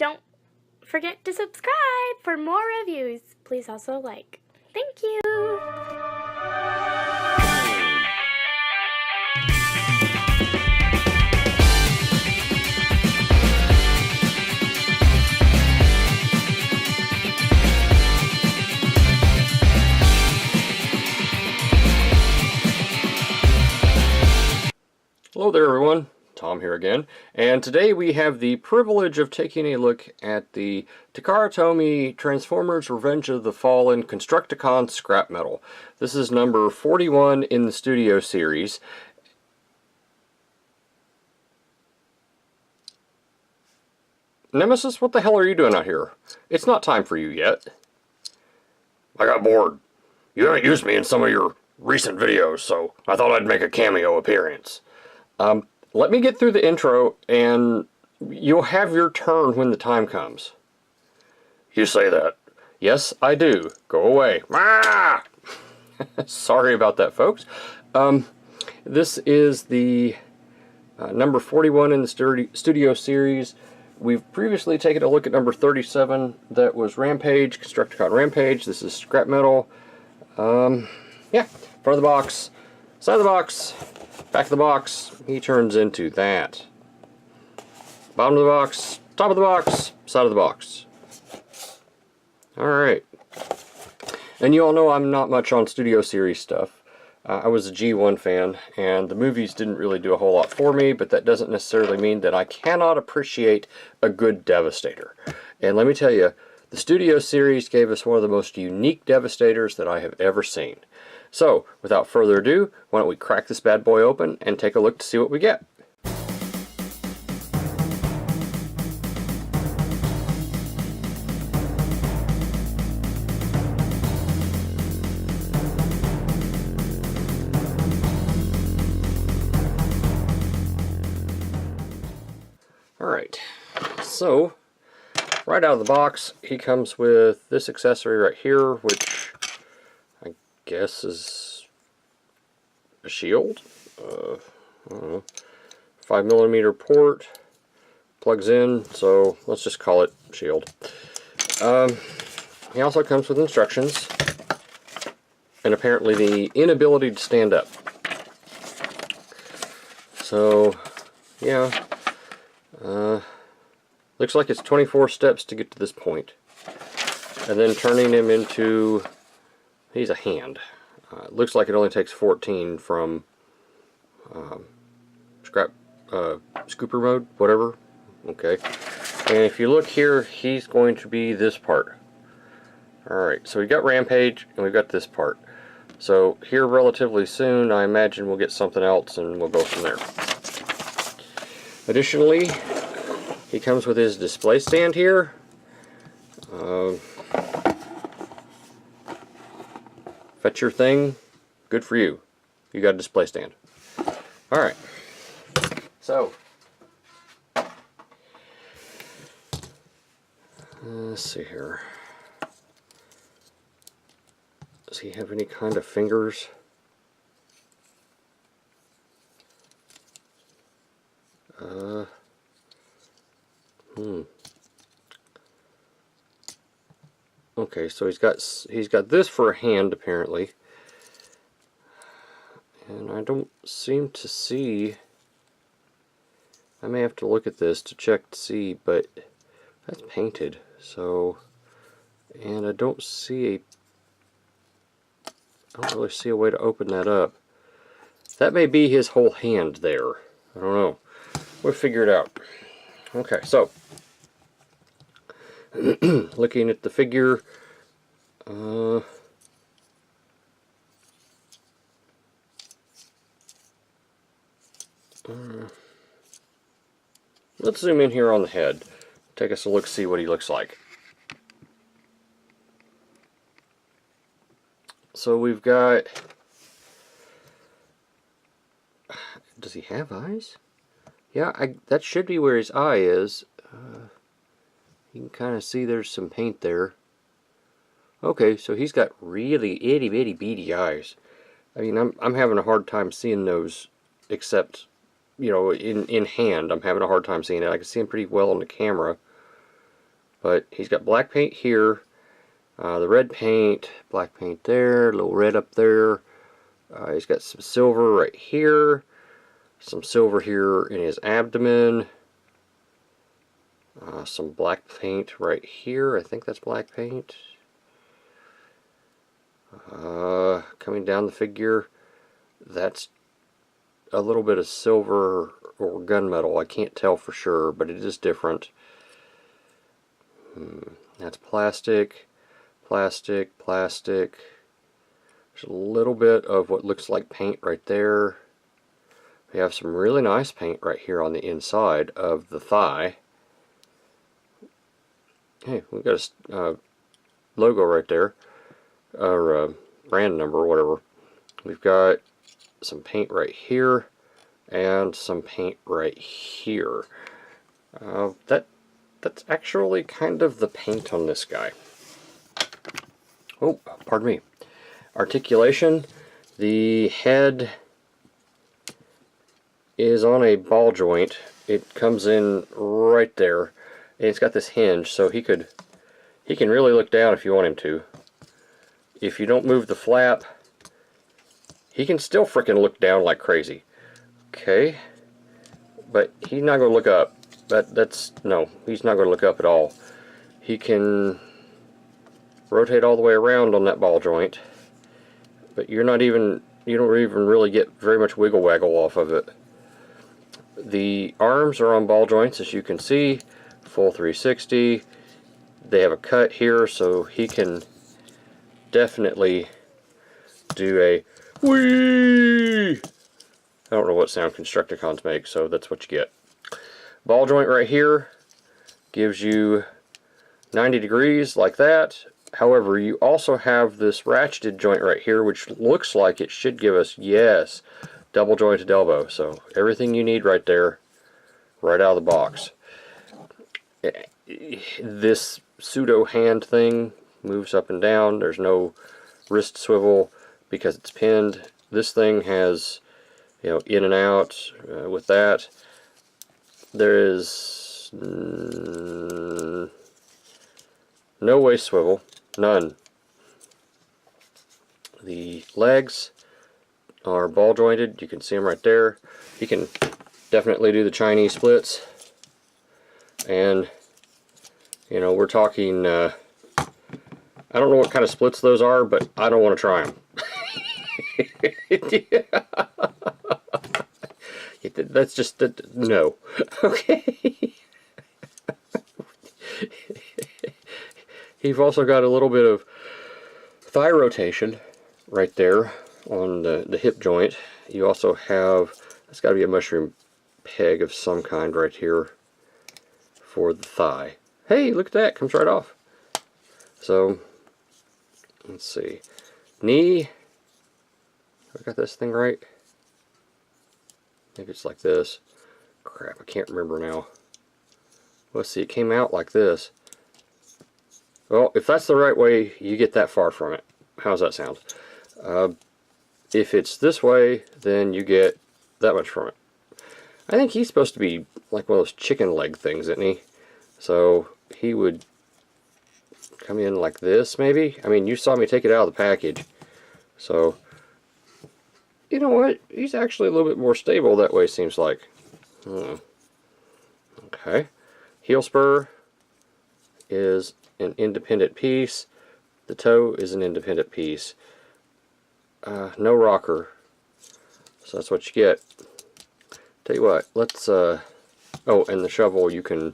don't forget to subscribe for more reviews. Please also like. Thank you. Hello there everyone, Tom here again, and today we have the privilege of taking a look at the Takara Tomy Transformers Revenge of the Fallen Constructicon Scrapmetal. This is number 41 in the Studio Series. Nemesis, what the hell are you doing out here? It's not time for you yet. I got bored. You haven't used me in some of your recent videos, so I thought I'd make a cameo appearance. Let me get through the intro, and you'll have your turn when the time comes. You say that. Yes, I do. Go away. Ah! Sorry about that, folks. This is the number 41 in the Studio Series. We've previously taken a look at number 37. That was Rampage, Constructicon Rampage. This is Scrapmetal. Yeah, front of the box, side of the box, back of the box, he turns into that. Bottom of the box, top of the box, side of the box. Alright. And you all know I'm not much on Studio Series stuff. I was a G1 fan, and the movies didn't really do a whole lot for me, but that doesn't necessarily mean that I cannot appreciate a good Devastator. And let me tell you, the Studio Series gave us one of the most unique Devastators that I have ever seen. So, without further ado, why don't we crack this bad boy open and take a look to see what we get. Alright, so right out of the box he comes with this accessory right here, which I guess is a shield. I don't know, 5mm port, plugs in, so let's just call it shield. He also comes with instructions and apparently the inability to stand up. So yeah, looks like it's 24 steps to get to this point, and then turning him into, he's a hand. It looks like it only takes 14 from scooper mode, whatever. Okay, and if you look here, he's going to be this part. Alright, so we got Rampage and we've got this part. So here relatively soon I imagine we'll get something else and we'll go from there. Additionally, he comes with his display stand here. Fetch your thing, good for you. You got a display stand. Alright, so let's see here. Does he have any kind of fingers? Okay, so he's got this for a hand apparently, and I don't seem to see. I may have to look at this to check to see, but that's painted. So, and I don't really see a way to open that up. That may be his whole hand there. I don't know. We'll figure it out. Okay, so looking at the figure, let's zoom in here on the head. Take us a look, see what he looks like. So we've got, does he have eyes? Yeah, that should be where his eye is. You can kind of see there's some paint there. Okay, so he's got really itty bitty beady eyes. I mean, I'm having a hard time seeing those, except, you know, in hand. I'm having a hard time seeing it. I can see him pretty well on the camera. But he's got black paint here, the red paint, black paint there, a little red up there. He's got some silver right here, some silver here in his abdomen, some black paint right here. I think that's black paint. Coming down the figure, that's a little bit of silver or gunmetal. I can't tell for sure, but it is different. That's plastic, plastic, plastic. There's a little bit of what looks like paint right there. We have some really nice paint right here on the inside of the thigh. Hey, we've got a logo right there, or brand number or whatever. We've got some paint right here and some paint right here. That's actually kind of the paint on this guy. Oh, pardon me. Articulation. The head is on a ball joint. It comes in right there. And it's got this hinge, so he can really look down if you want him to. If you don't move the flap, he can still frickin' look down like crazy. Okay. But he's not going to look up. No, he's not going to look up at all. He can rotate all the way around on that ball joint, but you don't even really get very much wiggle waggle off of it. The arms are on ball joints, as you can see, full 360. They have a cut here, so he can definitely do a whee. I don't know what sound Constructicons make, so that's what you get. Ball joint right here gives you 90 degrees like that. However, you also have this ratcheted joint right here, which looks like it should give us, yes, double jointed elbow. So everything you need right there, right out of the box. This pseudo hand thing moves up and down. There's no wrist swivel because it's pinned. This thing has, in and out with that. There is no waist swivel, none. The legs are ball jointed. You can see them right there. You can definitely do the Chinese splits, and we're talking. I don't know what kind of splits those are, but I don't want to try them. That's just no. Okay. You've also got a little bit of thigh rotation right there on the hip joint. You also have, it's got to be a mushroom peg of some kind right here for the thigh. Hey, look at that, comes right off. So, let's see. Knee, I got this thing right? Maybe it's like this. Crap, I can't remember now. Let's see, it came out like this. Well, if that's the right way, you get that far from it. How's that sound? If it's this way, then you get that much from it. I think he's supposed to be like one of those chicken leg things, isn't he? So he would come in like this, maybe? I mean, you saw me take it out of the package. So, you know what? He's actually a little bit more stable that way, seems like. Okay. Heel spur is an independent piece. The toe is an independent piece. No rocker. So that's what you get. Tell you what, let's, oh, and the shovel, you can,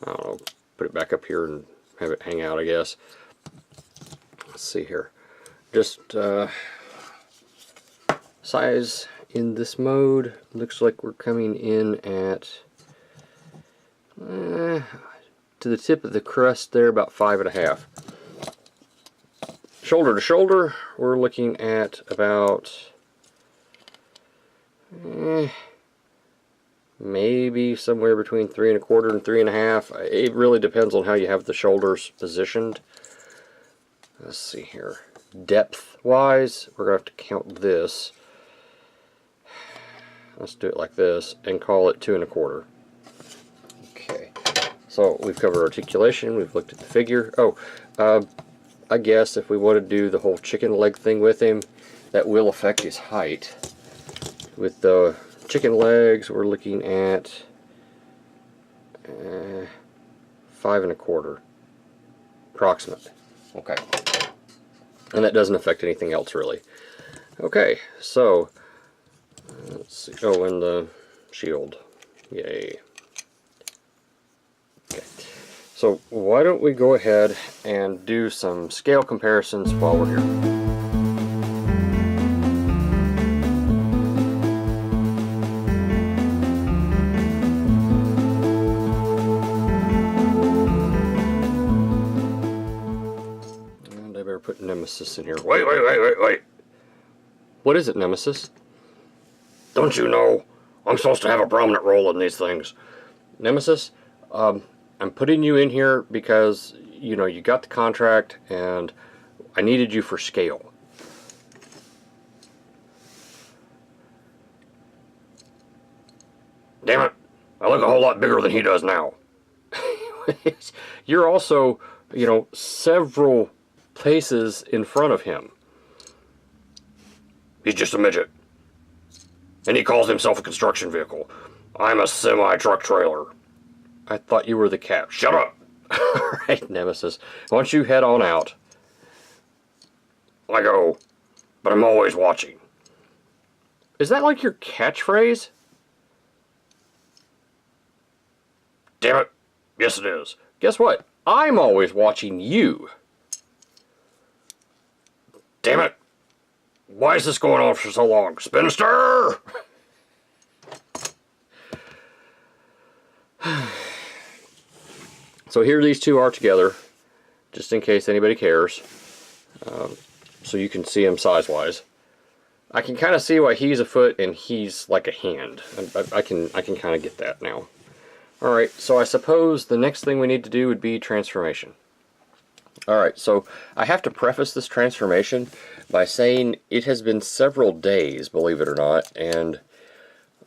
I don't know, put it back up here and have it hang out, I guess. Let's see here. Just, size in this mode, looks like we're coming in at, to the tip of the crust there, about 5.5. Shoulder to shoulder, we're looking at about, maybe somewhere between 3.25 and 3.5. It really depends on how you have the shoulders positioned. Let's see here. Depth wise, we're going to have to count this. Let's do it like this and call it 2.25. Okay. So we've covered articulation, we've looked at the figure. Oh, I guess if we want to do the whole chicken leg thing with him, that will affect his height. With the chicken legs, we're looking at 5 1/4, approximate. Okay, and that doesn't affect anything else really. Okay, so let's see. Oh, and the shield. Yay. Okay. So why don't we go ahead and do some scale comparisons while we're here. And I better put Nemesis in here. Wait. What is it, Nemesis? Don't you know I'm supposed to have a prominent role in these things? Nemesis, I'm putting you in here because, you know, you got the contract and I needed you for scale. Damn it, I look a whole lot bigger than he does now. You're also, you know, several places in front of him. He's just a midget. And he calls himself a construction vehicle. I'm a semi-truck trailer. I thought you were the cat. Shut up! Alright, Nemesis. Why don't you head on out? I go, but I'm always watching. Is that like your catchphrase? Damn it. Yes, it is. Guess what? I'm always watching you. Damn it. Why is this going on for so long? Spinster! So here these two are together, just in case anybody cares, so you can see them size-wise. I can kind of see why he's a foot and he's like a hand. I can kind of get that now. Alright, so I suppose the next thing we need to do would be transformation. Alright, so I have to preface this transformation by saying it has been several days, believe it or not, and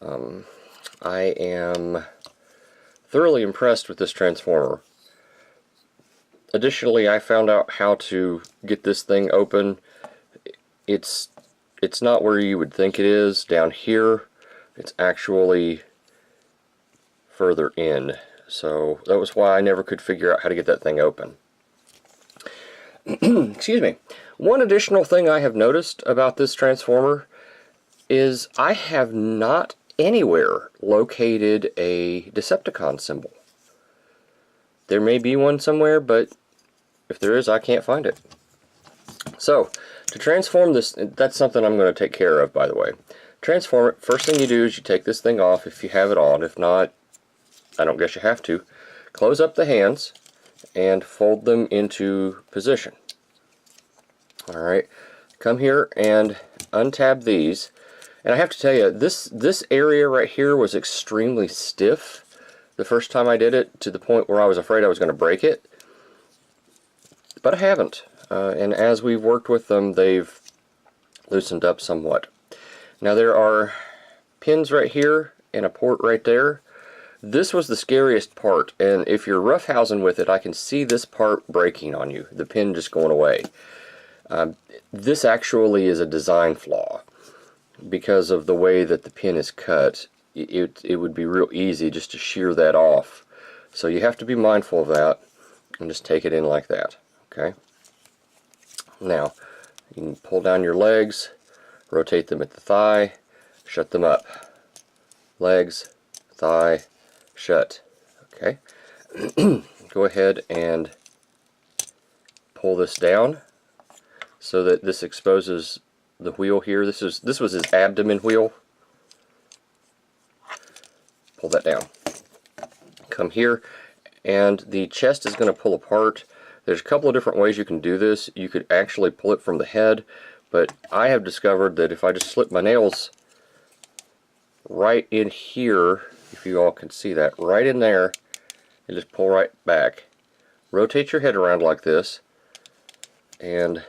I am thoroughly impressed with this transformer. Additionally, I found out how to get this thing open. It's not where you would think it is, down here. It's actually further in. So that was why I never could figure out how to get that thing open. Excuse me. One additional thing I have noticed about this transformer is I have not anywhere located a Decepticon symbol. There may be one somewhere, but if there is, I can't find it. So, to transform this, that's something I'm going to take care of, by the way. Transform it, first thing you do is you take this thing off if you have it on. If not, I don't guess you have to. Close up the hands and fold them into position. Alright, come here and untab these. And I have to tell you, this area right here was extremely stiff the first time I did it, to the point where I was afraid I was going to break it. But I haven't. And as we've worked with them, they've loosened up somewhat. Now there are pins right here and a port right there. This was the scariest part, and if you're roughhousing with it, I can see this part breaking on you, the pin just going away. This actually is a design flaw. Because of the way that the pin is cut, it would be real easy just to shear that off. So you have to be mindful of that and just take it in like that. Okay. Now, you can pull down your legs, rotate them at the thigh, shut them up. Legs, thigh, shut. Okay. Go ahead and pull this down so that this exposes the wheel here. This was his abdomen wheel. Pull that down. Come here, and the chest is going to pull apart. There's a couple of different ways you can do this. You could actually pull it from the head, but I have discovered that if I just slip my nails right in here, if you all can see that, right in there, and just pull right back. Rotate your head around like this, and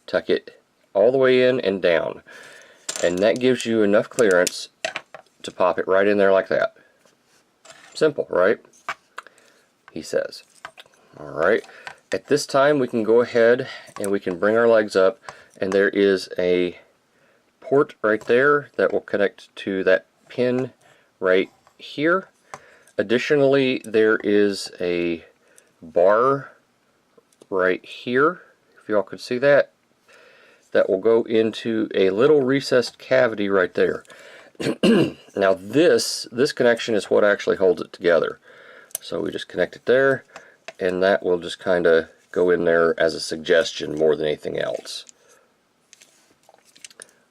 tuck it all the way in and down. And that gives you enough clearance to pop it right in there like that. Simple, right? he says. Alright, at this time we can go ahead and we can bring our legs up, and there is a port right there that will connect to that pin right here. Additionally, there is a bar right here, if y'all could see that, that will go into a little recessed cavity right there. Now this connection is what actually holds it together. So we just connect it there, and that will just kind of go in there as a suggestion more than anything else.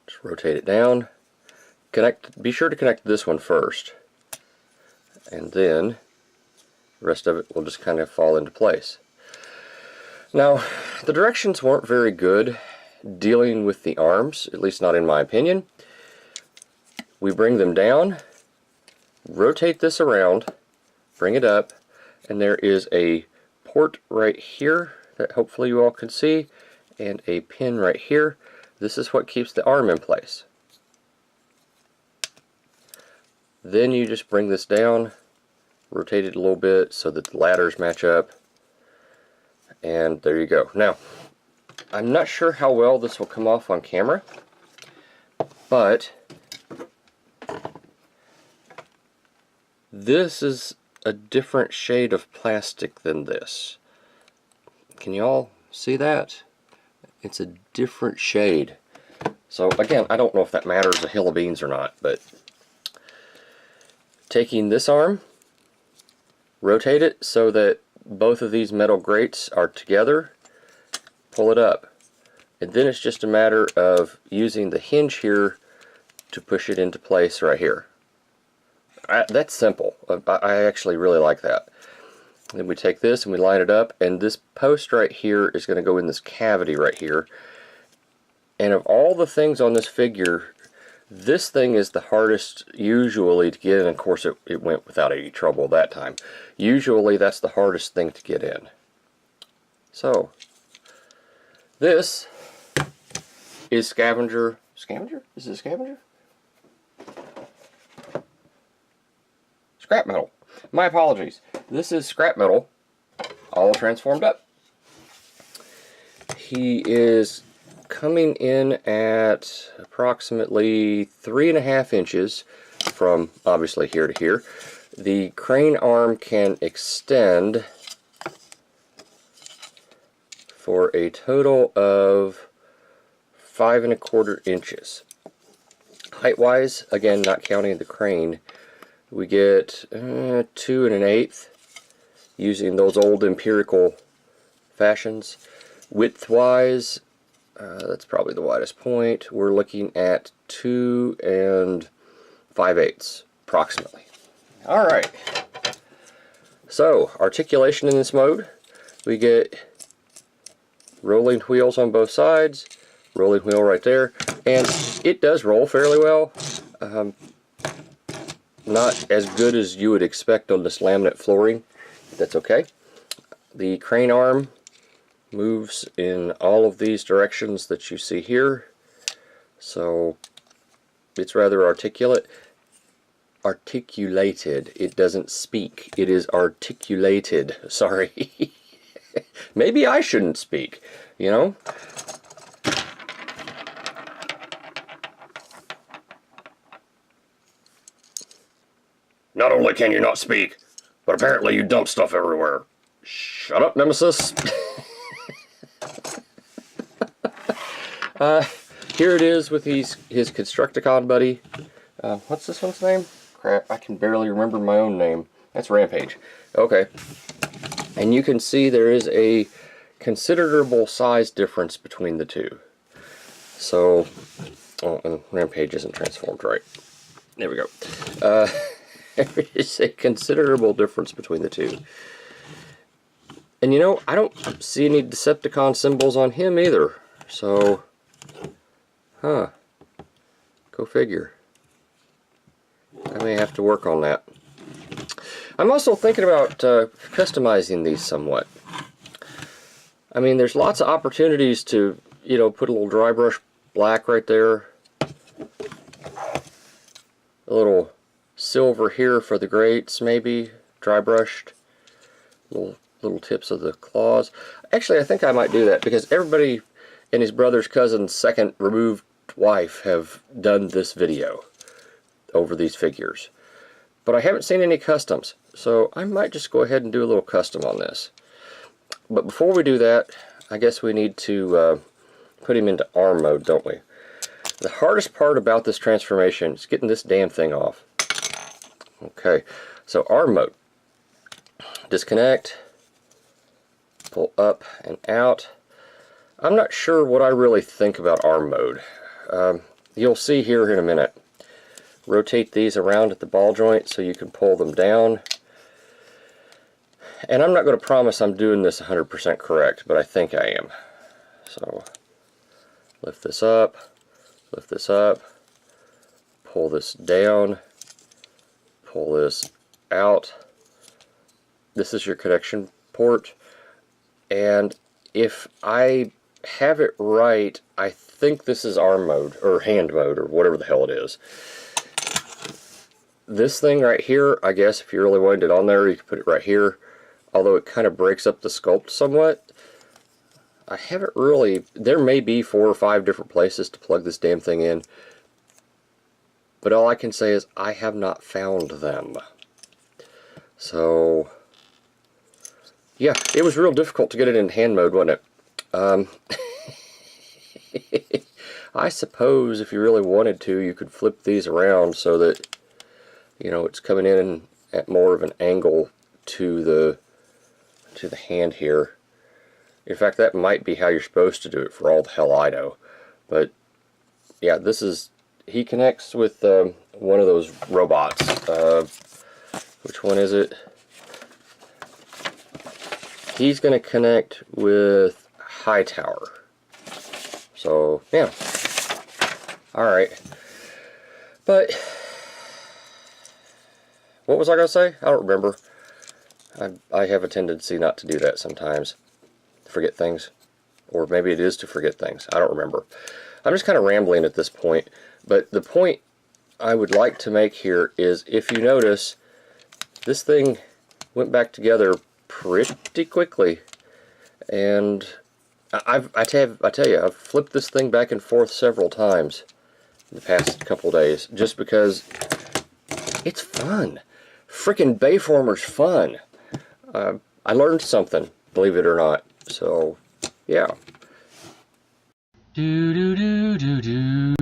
Just rotate it down. Be sure to connect this one first, and then the rest of it will just kind of fall into place. Now, the directions weren't very good dealing with the arms, at least not in my opinion. We bring them down, rotate this around, bring it up, and there is a port right here that hopefully you all can see, and a pin right here. This is what keeps the arm in place. Then you just bring this down, rotate it a little bit so that the ladders match up, and there you go. Now, I'm not sure how well this will come off on camera, but this is a different shade of plastic than this. Can you all see that? It's a different shade. So again, I don't know if that matters a hill of beans or not, but taking this arm, rotate it so that both of these metal grates are together, pull it up, and then it's just a matter of using the hinge here to push it into place right here. That's simple. I actually really like that. Then we take this and we line it up, and this post right here is going to go in this cavity right here. And of all the things on this figure, this thing is the hardest usually to get in. Of course, it went without any trouble that time. Usually that's the hardest thing to get in. So, this is Scavenger. Scavenger? Is it Scavenger? Scrapmetal. My apologies. This is Scrapmetal, all transformed up. He is coming in at approximately 3.5 inches from obviously here to here. The crane arm can extend for a total of 5.25 inches. Height-wise, again, not counting the crane, we get 2 1/8 using those old empirical fashions. Width-wise, that's probably the widest point. We're looking at 2 5/8 approximately. Alright, so articulation in this mode, we get rolling wheels on both sides, rolling wheel right there, and it does roll fairly well. Not as good as you would expect on this laminate flooring. That's okay. The crane arm moves in all of these directions that you see here, so it's rather articulated. It doesn't speak. It is articulated. Sorry. Maybe I shouldn't speak, you know? Not only can you not speak, but apparently you dump stuff everywhere. Shut up, Nemesis. Here it is with his Constructicon buddy. What's this one's name? Crap, I can barely remember my own name. That's Rampage. Okay. And you can see there is a considerable size difference between the two. So, oh, and Rampage isn't transformed right. There we go. There is a considerable difference between the two. And you know, I don't see any Decepticon symbols on him either. So, go figure. I may have to work on that. I'm also thinking about customizing these somewhat. I mean, there's lots of opportunities to, you know, put a little dry brush black right there. A little silver here for the grates, maybe, dry brushed. little tips of the claws. Actually, I think I might do that because everybody and his brother's cousin's second removed wife have done this video over these figures. But I haven't seen any customs, so I might just go ahead and do a little custom on this. But before we do that, I guess we need to put him into arm mode, don't we? The hardest part about this transformation is getting this damn thing off. Okay, so arm mode. Disconnect, pull up and out. I'm not sure what I really think about arm mode. You'll see here in a minute. Rotate these around at the ball joint so you can pull them down. And I'm not going to promise I'm doing this 100% correct, but I think I am. So, lift this up, pull this down, pull this out. This is your connection port, and if I have it right, I think this is arm mode, or hand mode, or whatever the hell it is. This thing right here, I guess if you really wanted it on there, you could put it right here, although it kind of breaks up the sculpt somewhat. I haven't really, there may be 4 or 5 different places to plug this damn thing in, but all I can say is I have not found them. So, yeah, it was real difficult to get it in hand mode, wasn't it? I suppose if you really wanted to, you could flip these around so that, you know, it's coming in at more of an angle to the hand here. In fact, that might be how you're supposed to do it for all the hell I know. But yeah, this is, he connects with one of those robots. Which one is it? He's going to connect with Hightower. So, yeah. Alright. But, what was I going to say? I don't remember. I have a tendency not to do that sometimes. Forget things. Or maybe it is to forget things. I don't remember. I'm just kind of rambling at this point. But the point I would like to make here is, if you notice, this thing went back together pretty quickly. And I tell you, I've flipped this thing back and forth several times in the past couple days, just because it's fun. Frickin' Bayformer's fun. I learned something, believe it or not. So, yeah. Do do do do do.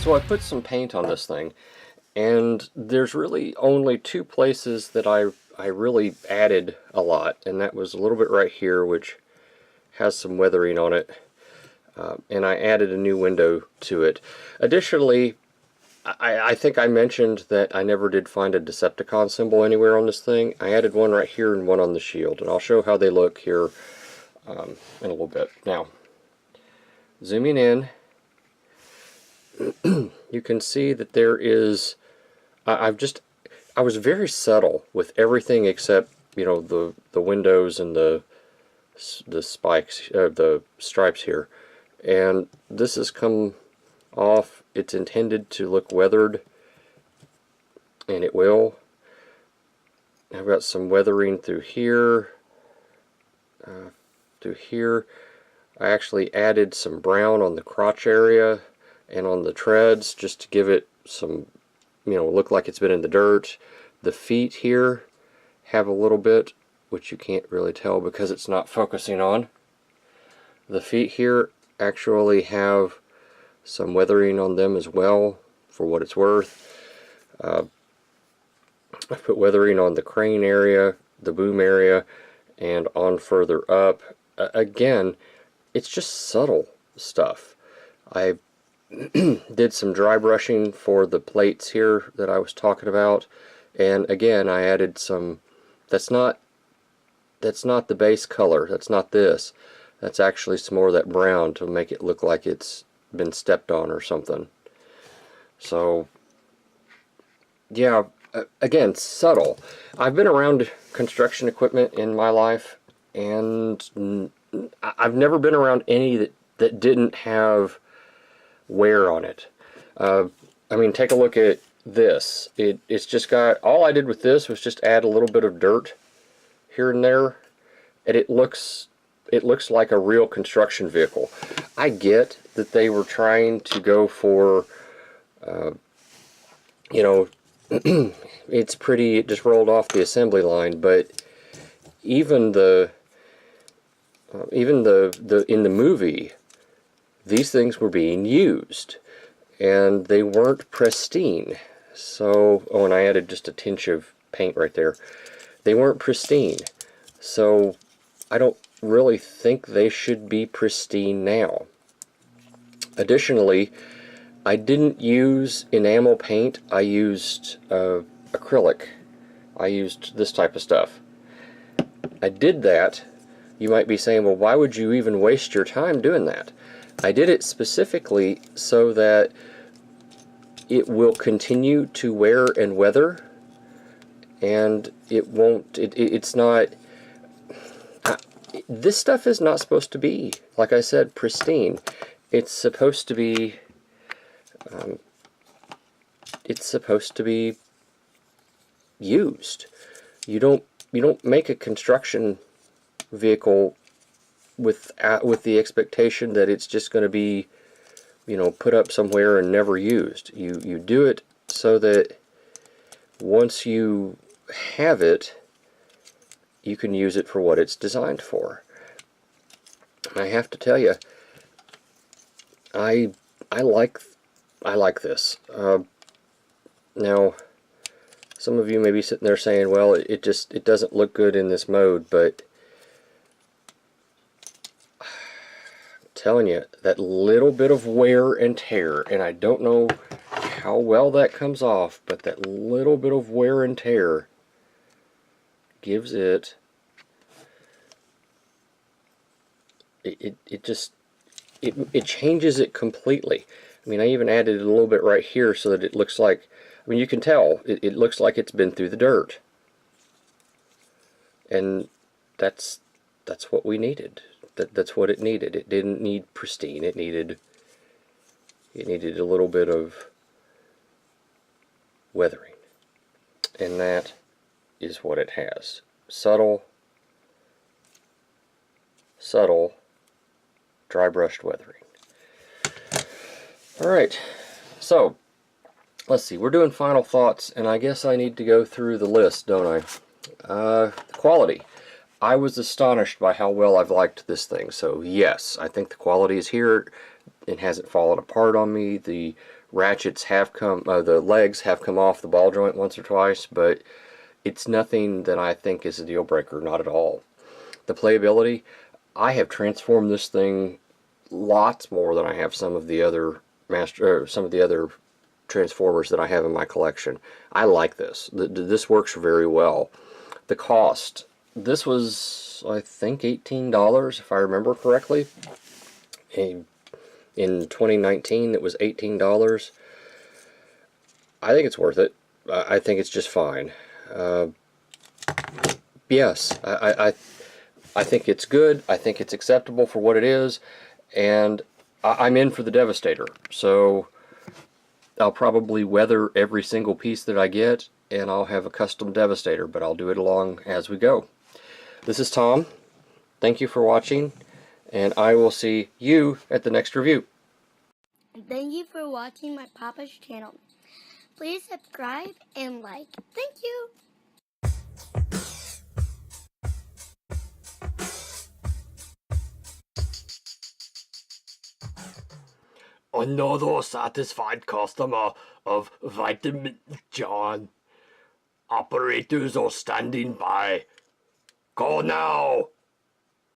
So I put some paint on this thing, and there's really only 2 places that I really added a lot, and that was a little bit right here, which has some weathering on it, and I added a new window to it. Additionally, I think I mentioned that I never did find a Decepticon symbol anywhere on this thing. I added one right here and one on the shield, and I'll show how they look here in a little bit. Now, zooming in, you can see that there is, I was very subtle with everything except, you know, the windows and the spikes, the stripes here. And this has come off. It's intended to look weathered, and it will. I've got some weathering through here, I actually added some brown on the crotch area and on the treads, just to give it some, you know, look like it's been in the dirt. The feet here have a little bit, which you can't really tell because it's not focusing on. The feet here actually have some weathering on them as well, for what it's worth. I put weathering on the crane area, the boom area, and on further up. Again, it's just subtle stuff. I did some dry brushing for the plates here that I was talking about, and again I added some, that's not the base color. That's not this. That's actually some more of that brown to make it look like it's been stepped on or something. So, yeah, again, subtle. I've been around construction equipment in my life, and I've never been around any that didn't have wear on it. I mean, take a look at this. It's just got, all I did with this was just add a little bit of dirt here and there, and it looks like a real construction vehicle. I get that they were trying to go for, you know, it's pretty, it just rolled off the assembly line, but even in the movie, these things were being used, and they weren't pristine. So, oh, and I added just a tinge of paint right there. They weren't pristine, so I don't really think they should be pristine now. Additionally, I didn't use enamel paint. I used acrylic. I used this type of stuff. I did that. You might be saying, well, why would you even waste your time doing that? I did it specifically so that it will continue to wear and weather, and it won't, it's not, this stuff is not supposed to be, like I said, pristine. It's supposed to be, used. You don't make a construction vehicle with the expectation that it's just going to be, you know, put up somewhere and never used. You do it so that once you have it, you can use it for what it's designed for. I have to tell you, I like this. Now, some of you may be sitting there saying, well, it doesn't look good in this mode, but telling you, that little bit of wear and tear, and I don't know how well that comes off, but that little bit of wear and tear gives it it changes it completely. I mean, I even added a little bit right here so that it looks like, I mean, you can tell it looks like it's been through the dirt, and that's what we needed. That's what it needed. It didn't need pristine. It needed a little bit of weathering, and that is what it has. Subtle, dry brushed weathering. Alright, so let's see, we're doing final thoughts, and I guess I need to go through the list, don't I? Quality. I was astonished by how well I've liked this thing. So yes, I think the quality is here. It hasn't fallen apart on me. The ratchets have come, the legs have come off the ball joint once or twice, but it's nothing that I think is a deal breaker, not at all. The playability, I have transformed this thing lots more than I have some of the other transformers that I have in my collection. I like this. This works very well. The cost. This was, I think, $18, if I remember correctly. In 2019, it was $18. I think it's worth it. I think it's just fine. Yes, I think it's good. I think it's acceptable for what it is, and I'm in for the Devastator. So I'll probably weather every single piece that I get, and I'll have a custom Devastator, but I'll do it along as we go. This is Tom. Thank you for watching, and I will see you at the next review. Thank you for watching my Papa's channel. Please subscribe and like. Thank you. Another satisfied customer of Vitamin John. Operators are standing by. Call now!